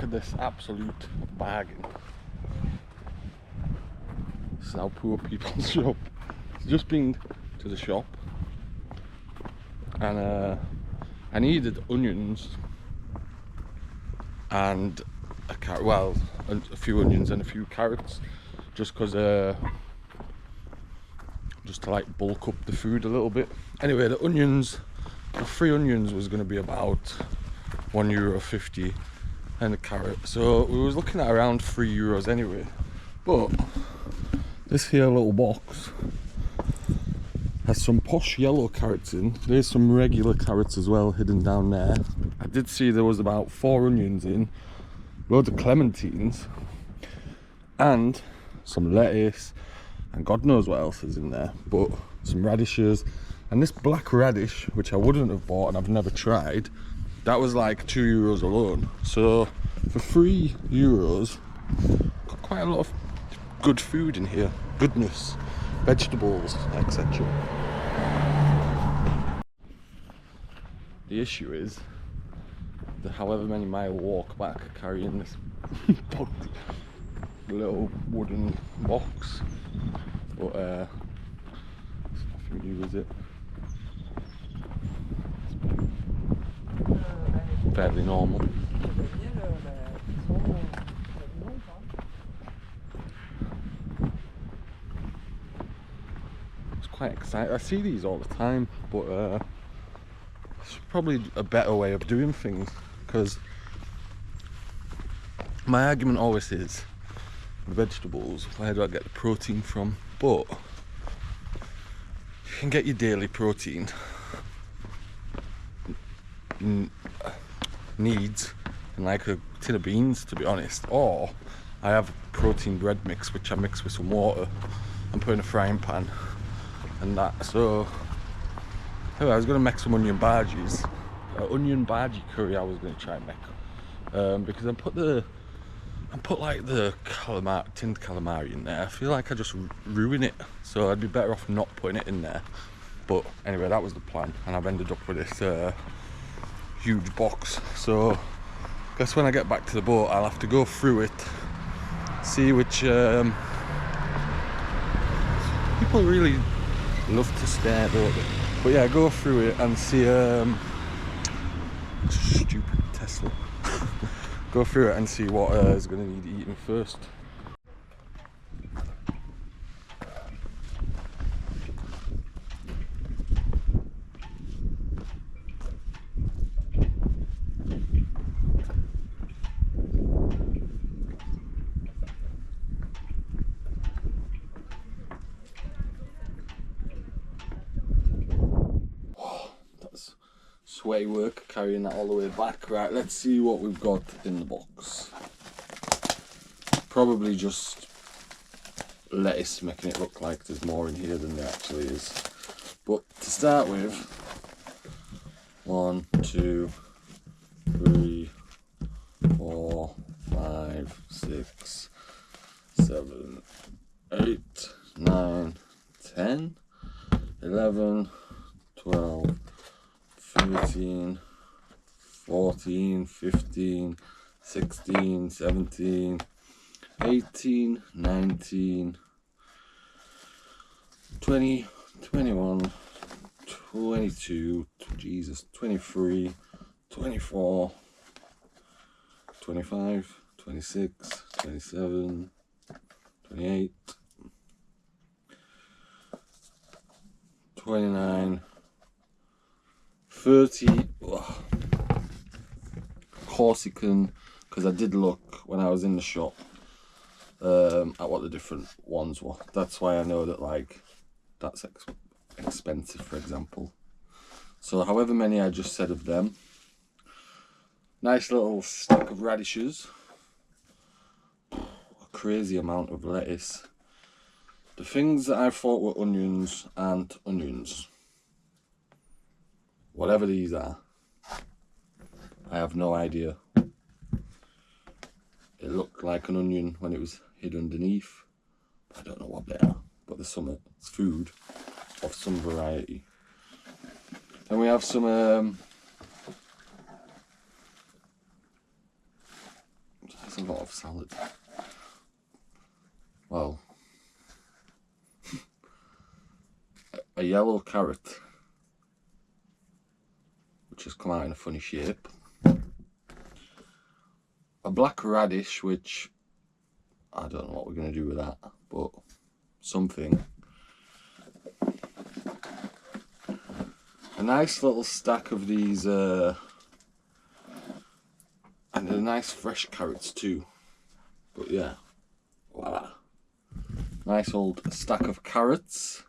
Look at this absolute bargain. This is how poor people shop. Just been to the shop and I needed onions and a carrot, well, a few onions and a few carrots, just because just to like bulk up the food a little bit. Anyway, the onions, the 3 onions was going to be about €1.50 and a carrot, so we was looking at around €3 anyway. But this here little box has some posh yellow carrots in. There's some regular carrots as well hidden down there. I did see there was about 4 onions in, loads of clementines, and some lettuce, and God knows what else is in there, but some radishes, and this black radish, which I wouldn't have bought and I've never tried, that was like €2 alone. So for €3, got quite a lot of good food in here, goodness, vegetables, etc. The issue is the however many mile walk back carrying this box, little wooden box, but there's nothing new, is it? Fairly normal. It's quite exciting. I see these all the time, but it's probably a better way of doing things, because my argument always is the vegetables, where do I get the protein from? But you can get your daily protein needs in like a tin of beans, to be honest, or I have a protein bread mix which I mix with some water and put in a frying pan and that. So anyway, I was going to make some onion bhajis, onion bhaji curry I was going to try and make, because I put like the tinned calamari in there. I feel like I just ruin it, so I'd be better off not putting it in there. But anyway, that was the plan, and I've ended up with this huge box. So I guess when I get back to the boat, I'll have to go through it, see which people really love to stare, don't they? But yeah, go through it and see stupid Tesla. Go through it and see what is going to need eating first. That's sway work carrying that all the way back. Right, let's see what we've got in the box. Probably just lettuce, making it look like there's more in here than there actually is. But to start with, 1, 2, 3, 4, 5, 6, 7, 8, 9, 10, 11, 12, 13, 14, 15, 16, 17, 18, 19, 20, 21, 22, Jesus, 23, 24, 25, 26, 27, 28, 29, 30. Of course you can, because I did look when I was in the shop at what the different ones were. That's why I know that like that's expensive, for example. So however many I just said of them. Nice little stack of radishes. A crazy amount of lettuce. The things that I thought were onions aren't onions. Whatever these are, I have no idea. It looked like an onion when it was hid underneath. I don't know what they are, but there's some, it's food of some variety. Then we have some a lot of salad. Well, a yellow carrot, which has come out in a funny shape. A black radish, which I don't know what we're going to do with that, but something. A nice little stack of these, and a nice fresh carrots too. But yeah, voila. Nice old stack of carrots.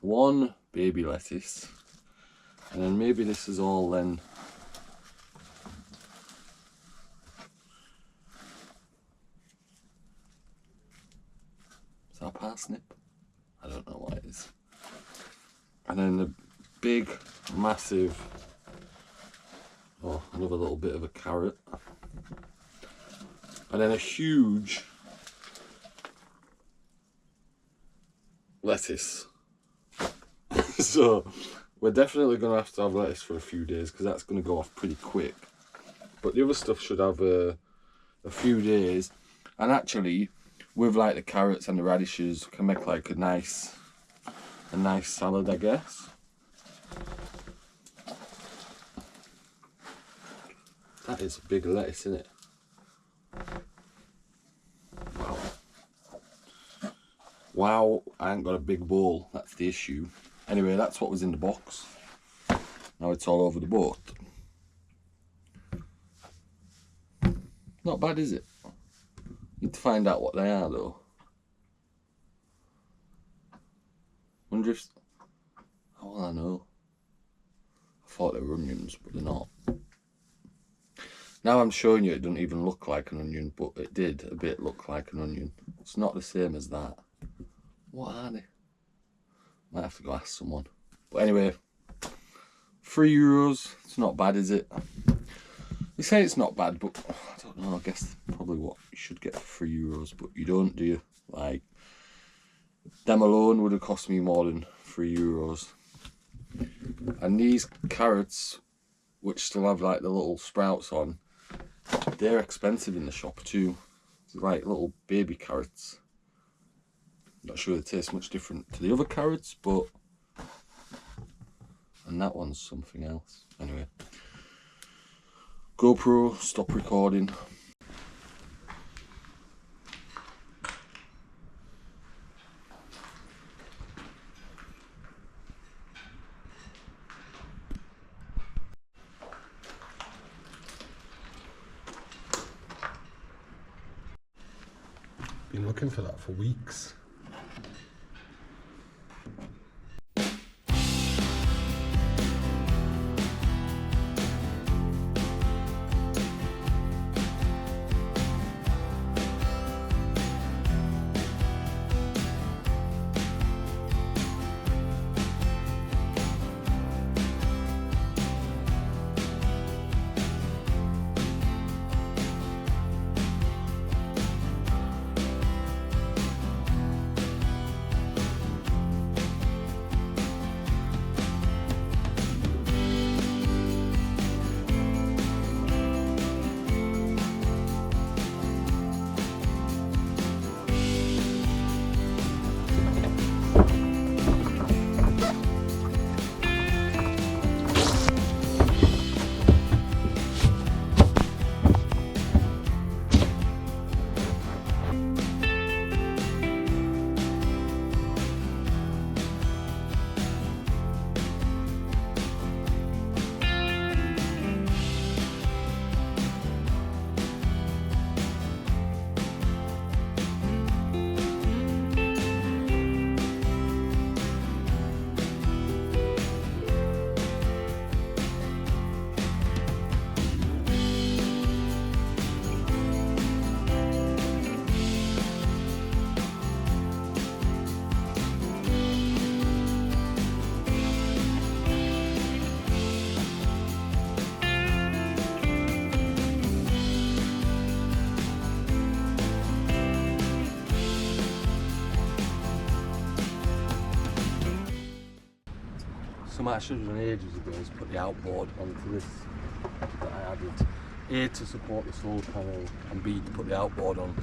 One baby lettuce. And then maybe this is all then. Is that a parsnip? I don't know what it is. And then the big, massive, oh, another little bit of a carrot. And then a huge lettuce. So we're definitely going to have lettuce for a few days because that's going to go off pretty quick. But the other stuff should have a few days. And actually, with like the carrots and the radishes, can make like a nice salad, I guess. That is a big lettuce, isn't it? Wow. Wow, I ain't got a big bowl, that's the issue. Anyway, that's what was in the box. Now it's all over the boat. Not bad, is it? Need to find out what they are though. Wonder if... How will I know? I thought they were onions, but they're not. Now I'm showing you, it doesn't even look like an onion, but it did a bit look like an onion. It's not the same as that. What are they? Might have to go ask someone. But anyway, €3. It's not bad, is it? They say it's not bad, but I don't know. I guess probably what you should get for €3, but you don't, do you? Like, them alone would have cost me more than €3. And these carrots, which still have like the little sprouts on, they're expensive in the shop too. They're like little baby carrots. Not sure they taste much different to the other carrots, but... And that one's something else. Anyway. GoPro, stop recording. Been looking for that for weeks. Something I should have done ages ago is put the outboard onto this that I added. A, to support the solar panel, and B, to put the outboard on.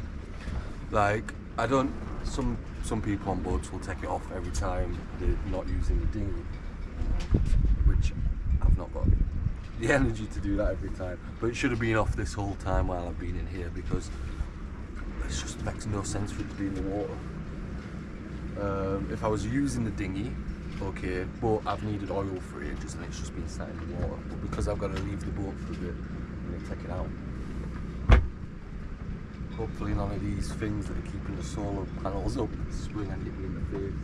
Like, I don't, some people on boats will take it off every time they're not using the dinghy, which I've not got the energy to do that every time. But it should have been off this whole time while I've been in here, because it just makes no sense for it to be in the water. If I was using the dinghy, okay, but I've needed oil for ages and it's just been sat in the water. But because I've got to leave the boat for a bit, I'm going to take it out. Hopefully none of these things that are keeping the solar panels up swing and hit me in the face.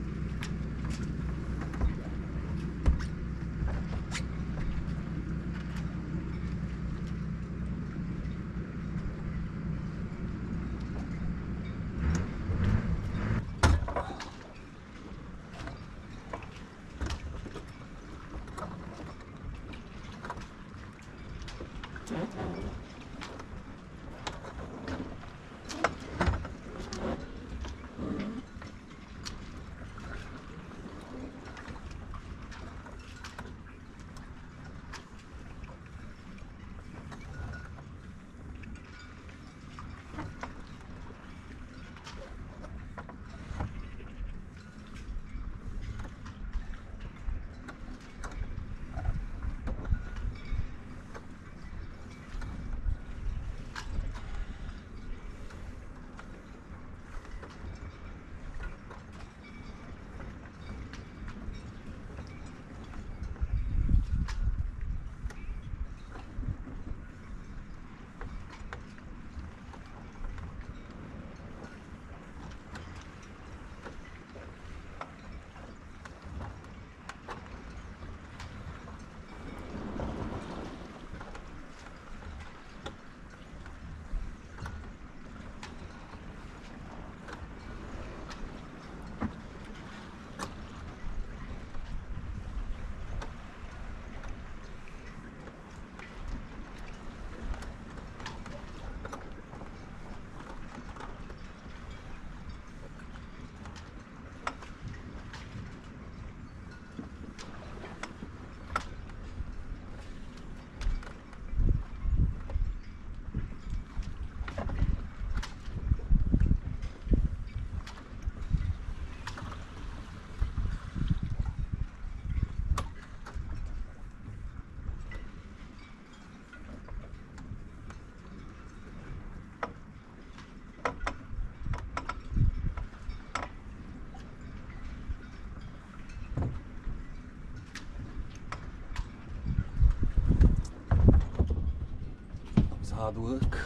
Hard work.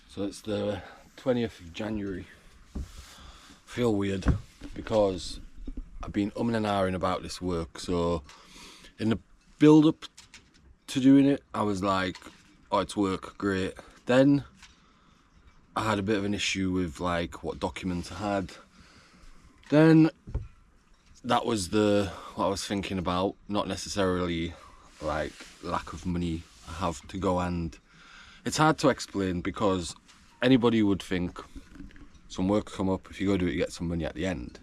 So it's the 20th of January. Feel weird because I've been umming and ahhing about this work. So in the build up to doing it, I was like, oh, it's work, great. Then I had a bit of an issue with like what documents I had. Then that was what I was thinking about, not necessarily like lack of money I have to go, and it's hard to explain because anybody would think some work come up, if you go do it you get some money at the end,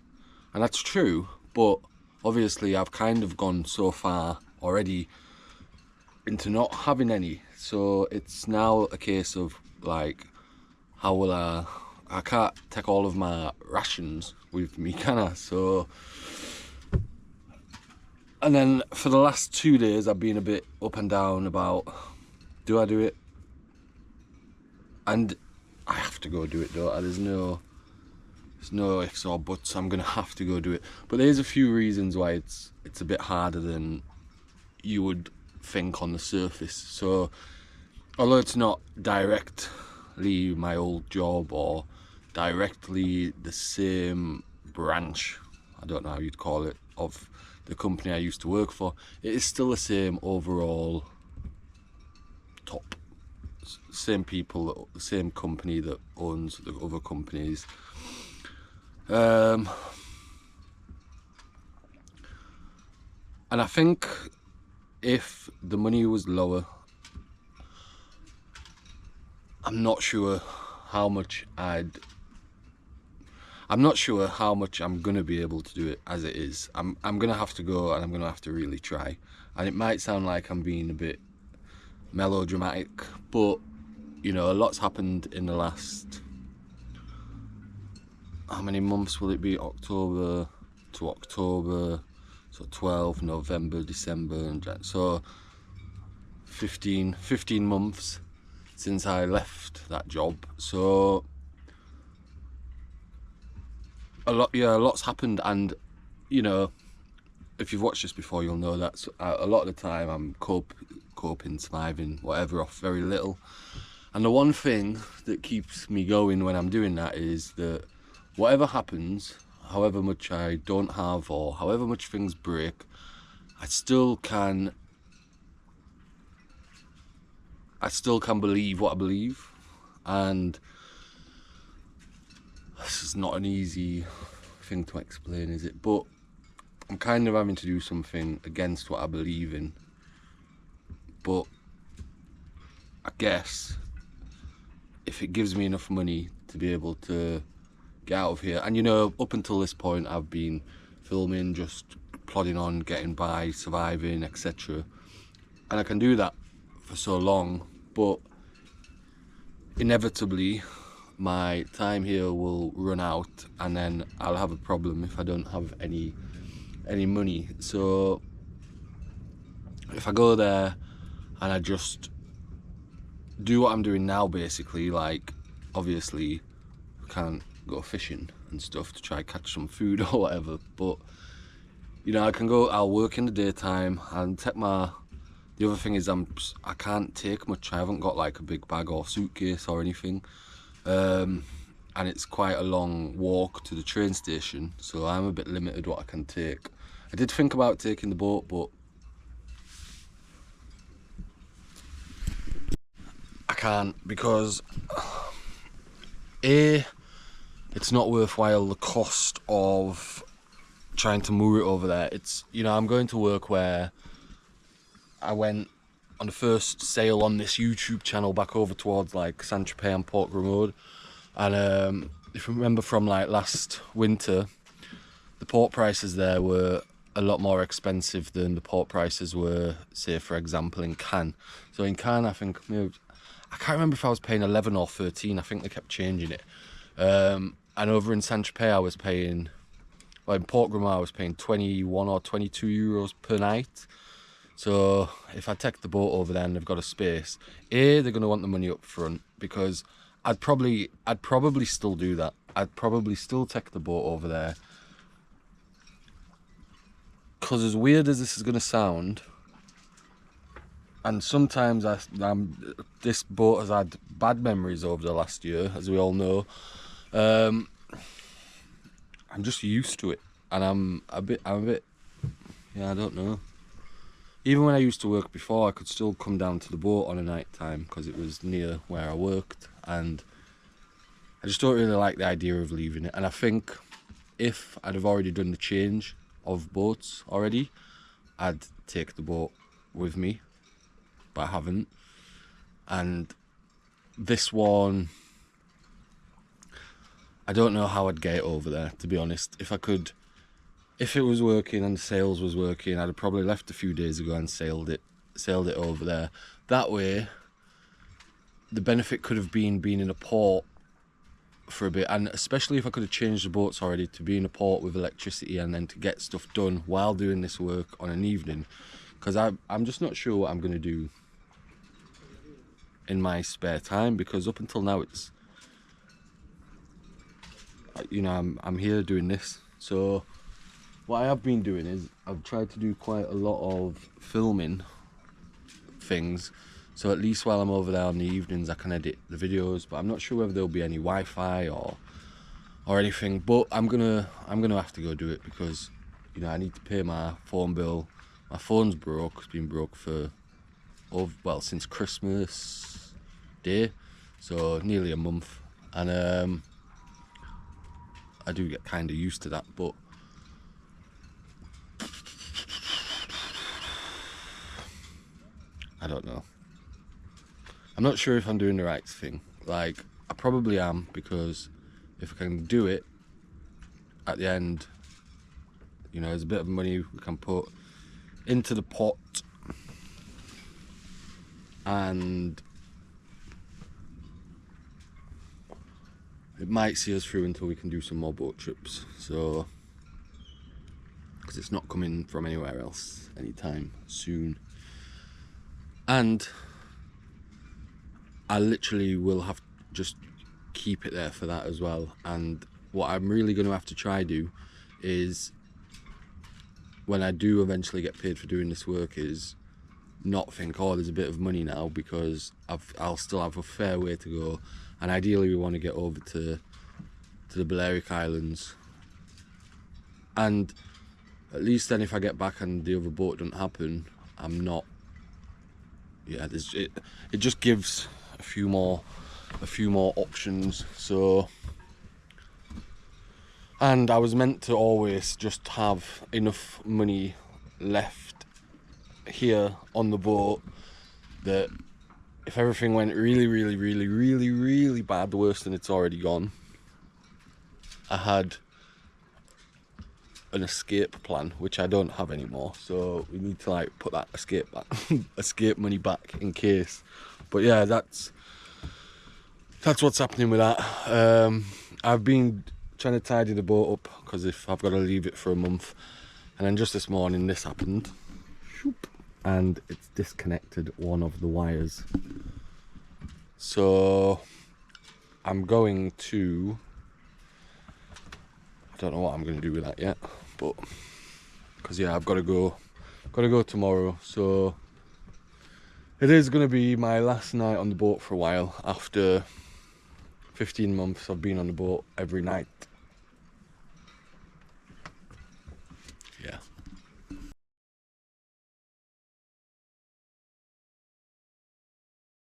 and that's true, but obviously I've kind of gone so far already into not having any, so it's now a case of like, how will I can't take all of my rations with me, can I? So, and then for the last 2 days I've been a bit up and down about, do I do it? And I have to go do it though. There's no ifs or buts. I'm gonna have to go do it. But there's a few reasons why it's a bit harder than you would think on the surface. So although it's not directly my old job or directly the same branch, I don't know how you'd call it, of the company I used to work for, it is still the same overall top. Same people, the same company that owns the other companies. And I think if the money was lower, I'm not sure how much I'd I'm not sure how much I'm gonna be able to do it as it is. I'm gonna have to go, and I'm gonna have to really try. And it might sound like I'm being a bit melodramatic, but you know, a lot's happened in the last, how many months will it be? October to October, so 12, November, December, and Jan. So 15 months since I left that job. So a lot's happened. And you know, if you've watched this before, you'll know that a lot of the time I'm coping, surviving, whatever, off very little. And the one thing that keeps me going when I'm doing that is that whatever happens, however much I don't have, or however much things break, I still can believe what I believe. And this is not an easy thing to explain, is it? But I'm kind of having to do something against what I believe in. But I guess if it gives me enough money to be able to get out of here, and you know, up until this point I've been filming, just plodding on, getting by, surviving, etc. And I can do that for so long, but inevitably my time here will run out, and then I'll have a problem if I don't have any money. So if I go there and I just do what I'm doing now, basically, like obviously I can't go fishing and stuff to try catch some food or whatever, but you know, I'll work in the daytime and take the other thing is I can't take much. I haven't got like a big bag or suitcase or anything, and it's quite a long walk to the train station, so I'm a bit limited what I can take. I did think about taking the boat, but I can't, because it's not worthwhile the cost of trying to moor it over there. It's, you know, I'm going to work where I went on the first sail on this YouTube channel back over towards like Saint-Tropez and Portgrim Road, and if you remember from like last winter, the port prices there were a lot more expensive than the port prices were, say for example, in Cannes. So in Cannes, I think I can't remember if I was paying 11 or 13. I think they kept changing it. And over in Saint-Tropez I was paying, well, in Portgrim I was paying 21 or 22 euros per night. So if I take the boat over there and they've got a space, they're going to want the money up front, because I'd probably still do that. I'd probably still take the boat over there, because as weird as this is going to sound, and sometimes this boat has had bad memories over the last year, as we all know, I'm just used to it, and I'm a bit, yeah, I don't know. Even when I used to work before, I could still come down to the boat on a night time because it was near where I worked, and I just don't really like the idea of leaving it. And I think if I'd have already done the change of boats already, I'd take the boat with me, but I haven't. And this one, I don't know how I'd get it over there, to be honest. If it was working and sales was working, I'd have probably left a few days ago and sailed it over there. That way, the benefit could have been being in a port for a bit, and especially if I could have changed the boats already to be in a port with electricity, and then to get stuff done while doing this work on an evening, because I'm just not sure what I'm going to do in my spare time, because up until now it's, you know, I'm here doing this. So what I have been doing is I've tried to do quite a lot of filming things, so at least while I'm over there in the evenings I can edit the videos. But I'm not sure whether there'll be any Wi-Fi or anything, but I'm gonna have to go do it, because you know, I need to pay my phone bill. My phone's broke. It's been broke for since Christmas Day, so nearly a month, and I do get kind of used to that, but I don't know. I'm not sure if I'm doing the right thing. Like, I probably am, because if I can do it, at the end, you know, there's a bit of money we can put into the pot, and it might see us through until we can do some more boat trips. So, because it's not coming from anywhere else anytime soon, and I literally will have to just keep it there for that as well. And what I'm really going to have to try do is, when I do eventually get paid for doing this work, is not think, oh, there's a bit of money now, because I'll still have a fair way to go, and ideally we want to get over to the Balearic Islands, and at least then if I get back and the other boat doesn't happen, I'm not, yeah, it just gives a few more options. So, and I was meant to always just have enough money left here on the boat that if everything went really bad, worse than it's already gone, I had an escape plan, which I don't have anymore. So we need to like put that escape money back in case. But yeah, that's what's happening with that. I've been trying to tidy the boat up, because if I've got to leave it for a month, and then just this morning this happened, and it's disconnected one of the wires. So I'm going to, I don't know what I'm going to do with that yet, but because yeah, I've got to go tomorrow. So it is going to be my last night on the boat for a while. After 15 months I've been on the boat every night,